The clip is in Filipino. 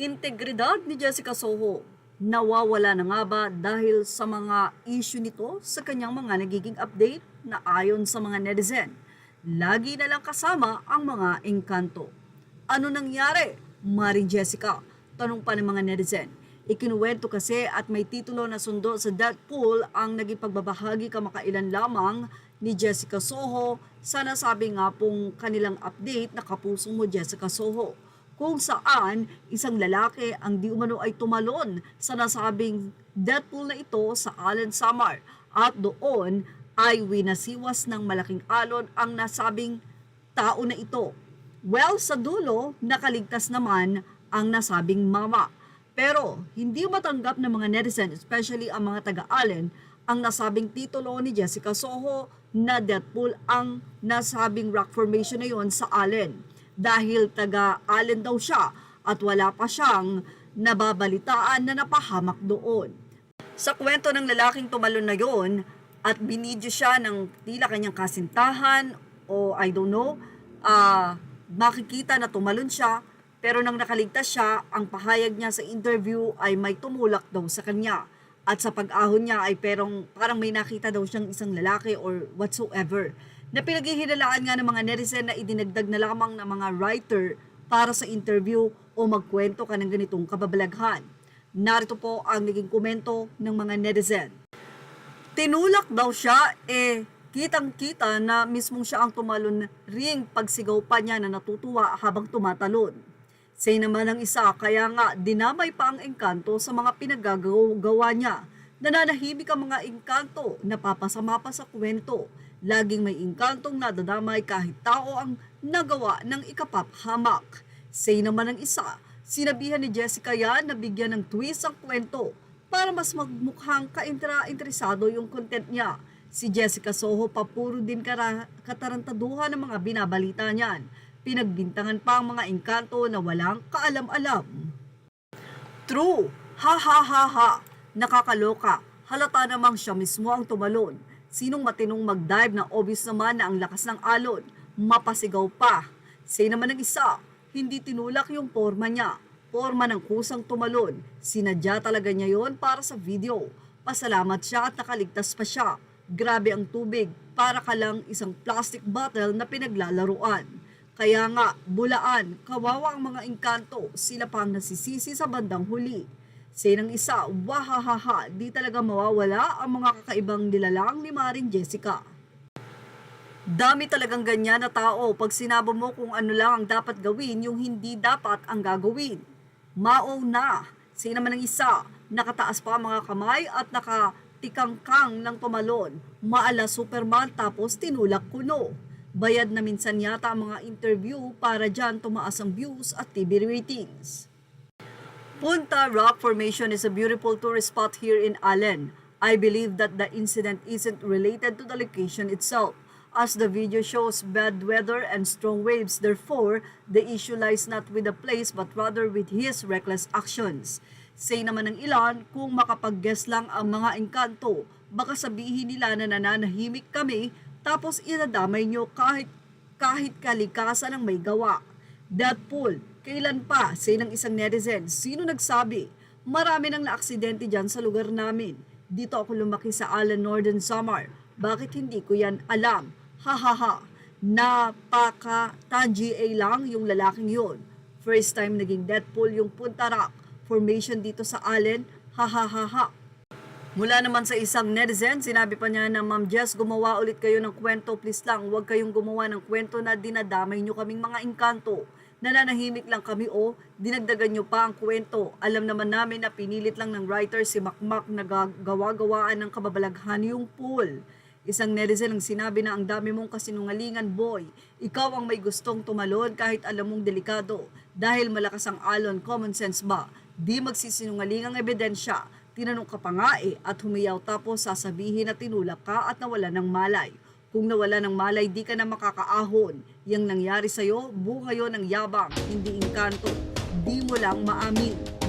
Integridad ni Jessica Soho, nawawala na nga ba dahil sa mga issue nito sa kanyang mga nagiging update na ayon sa mga netizen? Lagi na lang kasama ang mga engkanto. Ano nangyari, Maring Jessica? Tanong pa ng mga netizen. Ikinuwento kasi at may titulo na sundo sa Deadpool ang naging pagbabahagi kamakailan lamang ni Jessica Soho sa nasabi nga pong kanilang update na Kapusong Mo Jessica Soho, kung saan isang lalaki ang di umano ay tumalon sa nasabing Deadpool na ito sa Allen Samar at doon ay winasiwas ng malaking alon ang nasabing tao na ito. Well, sa dulo, nakaligtas naman ang nasabing mama. Pero hindi matanggap ng mga netizen, especially ang mga taga-Allen, ang nasabing titulo ni Jessica Soho na Deadpool ang nasabing rock formation na yon sa Allen. Dahil taga-Allen daw siya at wala pa siyang nababalitaan na napahamak doon. Sa kwento ng lalaking tumalon na yon at binidyo siya ng tila kanyang kasintahan o I don't know, makikita na tumalon siya, pero nang nakaligtas siya, ang pahayag niya sa interview ay may tumulak daw sa kanya. At sa pag-ahon niya ay parang may nakita daw siyang isang lalaki or whatsoever, na pinaghihinalaan nga ng mga netizen na idinagdag na lamang ng mga writer para sa interview o magkwento ka ng ganitong kababalaghan. Narito po ang naging komento ng mga netizen. Tinulak daw siya, kitang-kita na mismong siya ang tumalon ring pagsigaw pa niya na natutuwa habang tumatalon. Say naman ng isa, kaya nga dinamay pa ang engkanto sa mga pinagagawa niya. Nananahimik ang mga engkanto, napapasama pa sa kwento. Laging may engkantong nadadamay kahit tao ang nagawa ng ikapaphamak. Say naman ng isa, sinabihan ni Jessica yan na bigyan ng twist ang kwento para mas magmukhang interesado yung content niya. Si Jessica Soho papuro din katarantaduhan ng mga binabalita niyan. Pinagbintangan pa ang mga engkanto na walang kaalam-alam. True, ha ha ha ha, nakakaloka, halata namang siya mismo ang tumalon. Sinong matinong mag-dive na obvious naman na ang lakas ng alon, mapasigaw pa. Say naman ng isa, hindi tinulak yung forma niya, forma ng kusang tumalon. Sinadya talaga niya yon para sa video. Pasalamat siya at nakaligtas pa siya. Grabe ang tubig, para ka lang isang plastic bottle na pinaglalaruan. Kaya nga, bulaan, kawawa ang mga engkanto, sila pa ang nasisisi sa bandang huli. Say ng isa, wahahaha, di talaga mawawala ang mga kakaibang nilalang ni Maring Jessica. Dami talagang ganyan na tao pag sinabo mo kung ano lang ang dapat gawin, yung hindi dapat ang gagawin. Mao na. Say naman ng isa, nakataas pa ang mga kamay at nakatikangkang ng tumalon. Maala Superman tapos tinulak kuno. Bayad na minsan yata ang mga interview para dyan tumaas ang views at TV ratings. Punta Rock Formation is a beautiful tourist spot here in Allen. I believe that the incident isn't related to the location itself, as the video shows bad weather and strong waves. Therefore, the issue lies not with the place but rather with his reckless actions. Say naman ng ilan, kung makapag-guess lang ang mga engkanto, baka sabihin nila na nananahimik kami tapos inadamay nyo kahit kalikasan ang may gawa. Deadpool, kailan pa? Say ng isang netizen, sino nagsabi? Marami nang naaksidente dyan sa lugar namin. Dito ako lumaki sa Allen Northern Samar. Bakit hindi ko yan alam? Hahaha, napaka-TGA lang yung lalaking yon. First time naging Deadpool yung Punta Rock Formation dito sa Allen, hahaha. Mula naman sa isang netizen, sinabi pa niya na Ma'am Jess, gumawa ulit kayo ng kwento, please lang, huwag kayong gumawa ng kwento na dinadamay nyo kaming mga engkanto. Nananahimik lang kami dinagdagan nyo pa ang kwento. Alam naman namin na pinilit lang ng writer si Makmak na gawa-gawaan ng kababalaghan yung pool. Isang netizen ang sinabi na ang dami mong kasinungalingan, boy. Ikaw ang may gustong tumalon kahit alam mong delikado. Dahil malakas ang alon, common sense ba? Di magsisinungaling ang ebidensya. Tinanong ka pa nga at humiyaw tapos sasabihin na tinulak ka at nawala ng malay. Kung nawala ng malay, di ka na makakaahon. Yang nangyari sa'yo, bunga yon ng yabang, hindi engkanto. Di mo lang maamin.